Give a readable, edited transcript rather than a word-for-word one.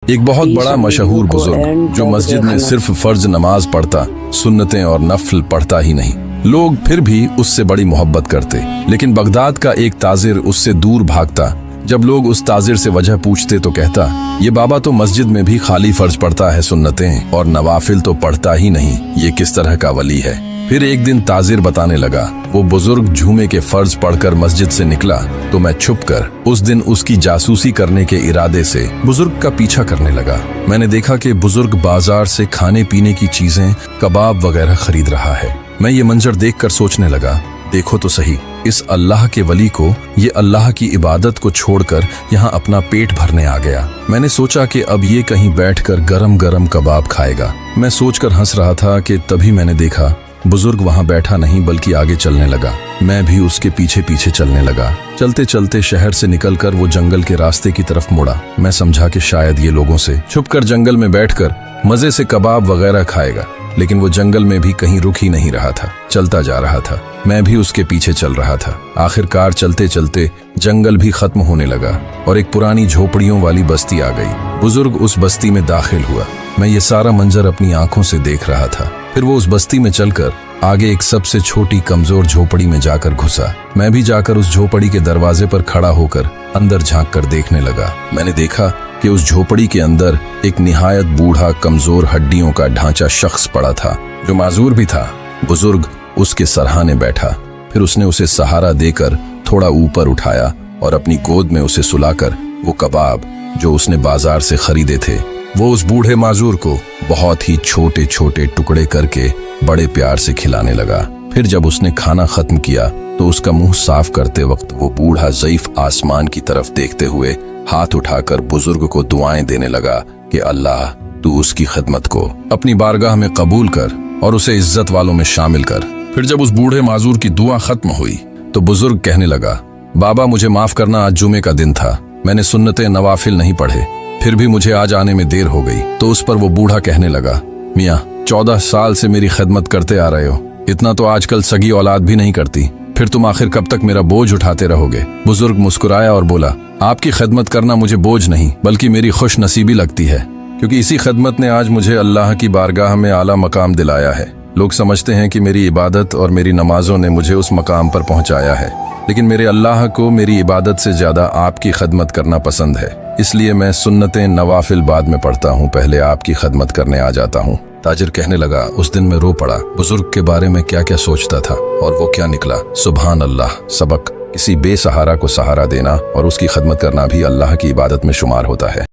एक बहुत बड़ा मशहूर बुजुर्ग जो मस्जिद में सिर्फ फर्ज नमाज पढ़ता, सुन्नतें और नफल पढ़ता ही नहीं, लोग फिर भी उससे बड़ी मोहब्बत करते। लेकिन बगदाद का एक ताजिर उससे दूर भागता। जब लोग उस ताजिर से वजह पूछते तो कहता, ये बाबा तो मस्जिद में भी खाली फर्ज पढ़ता है, सुन्नतें और नवाफिल तो पढ़ता ही नहीं, ये किस तरह का वली है। फिर एक दिन ताजिर बताने लगा, वो बुजुर्ग जुमे के फर्ज पढ़कर मस्जिद से निकला तो मैं छुपकर उस दिन उसकी जासूसी करने के इरादे से बुजुर्ग का पीछा करने लगा। मैंने देखा कि बुजुर्ग बाजार से खाने पीने की चीजें, कबाब वगैरह खरीद रहा है। मैं ये मंजर देखकर सोचने लगा, देखो तो सही, इस अल्लाह के वली को ये अल्लाह की इबादत को छोड़कर यहाँ अपना पेट भरने आ गया। मैंने सोचा कि अब ये कहीं बैठकर गरम गरम कबाब खाएगा। मैं सोचकर हंस रहा था कि तभी मैंने देखा बुजुर्ग वहां बैठा नहीं बल्कि आगे चलने लगा। मैं भी उसके पीछे पीछे चलने लगा। चलते चलते शहर से निकलकर वो जंगल के रास्ते की तरफ मुड़ा। मैं समझा कि शायद ये लोगों से छुपकर जंगल में बैठकर मजे से कबाब वगैरह खाएगा, लेकिन वो जंगल में भी कहीं रुक ही नहीं रहा था, चलता जा रहा था। मैं भी उसके पीछे चल रहा था। आखिरकार चलते चलते जंगल भी खत्म होने लगा और एक पुरानी झोपड़ियों वाली बस्ती आ गई। बुजुर्ग उस बस्ती में दाखिल हुआ। मैं ये सारा मंजर अपनी आंखों से देख रहा था। फिर वो उस बस्ती में चलकर आगे एक सबसे छोटी कमजोर झोपड़ी में जाकर घुसा। मैं भी जाकर उस झोपड़ी के दरवाजे पर खड़ा होकर अंदर झांक कर देखने लगा। मैंने देखा कि उस झोपड़ी के अंदर एक निहायत बूढ़ा, कमजोर हड्डियों का ढांचा शख्स पड़ा था, जो माजूर भी था। बुजुर्ग उसके सरहाने बैठा। फिर उसने उसे सहारा देकर थोड़ा ऊपर उठाया और अपनी गोद में उसे सुलाकर वो कबाब जो उसने बाजार से खरीदे थे, वो उस बूढ़े माजूर को बहुत ही छोटे छोटे टुकड़े करके बड़े प्यार से खिलाने लगा। फिर जब उसने खाना खत्म किया तो उसका मुंह साफ करते वक्त वो बूढ़ा ज़ईफ आसमान की तरफ देखते हुए हाथ उठाकर बुजुर्ग को दुआएं देने लगा कि अल्लाह, तू उसकी खिदमत को अपनी बारगाह में कबूल कर और उसे इज्जत वालों में शामिल कर। फिर जब उस बूढ़े माजूर की दुआ खत्म हुई तो बुजुर्ग कहने लगा, बाबा मुझे माफ करना, आज जुमे का दिन था, मैंने सुन्नतें नवाफिल नहीं पढ़े, फिर भी मुझे आज आने में देर हो गई। तो उस पर वो बूढ़ा कहने लगा, मियाँ 14 साल से मेरी खिदमत करते आ रहे हो, इतना तो आजकल सगी औलाद भी नहीं करती, फिर तुम आखिर कब तक मेरा बोझ उठाते रहोगे। बुजुर्ग मुस्कुराया और बोला, आपकी खिदमत करना मुझे बोझ नहीं बल्कि मेरी खुश नसीबी लगती है, क्योंकि इसी खिदमत ने आज मुझे अल्लाह की बारगाह में आला मकाम दिलाया है। लोग समझते हैं कि मेरी इबादत और मेरी नमाजों ने मुझे उस मकाम पर पहुंचाया है, लेकिन मेरे अल्लाह को मेरी इबादत से ज्यादा आपकी खिदमत करना पसंद है, इसलिए मैं सुन्नतें नवाफिल बाद में पढ़ता हूँ, पहले आपकी खिदमत करने आ जाता हूँ। ताजिर कहने लगा, उस दिन मैं रो पड़ा। बुजुर्ग के बारे में क्या क्या सोचता था और वो क्या निकला। सुभान अल्लाह। सबक, किसी बेसहारा को सहारा देना और उसकी खिदमत करना भी अल्लाह की इबादत में शुमार होता है।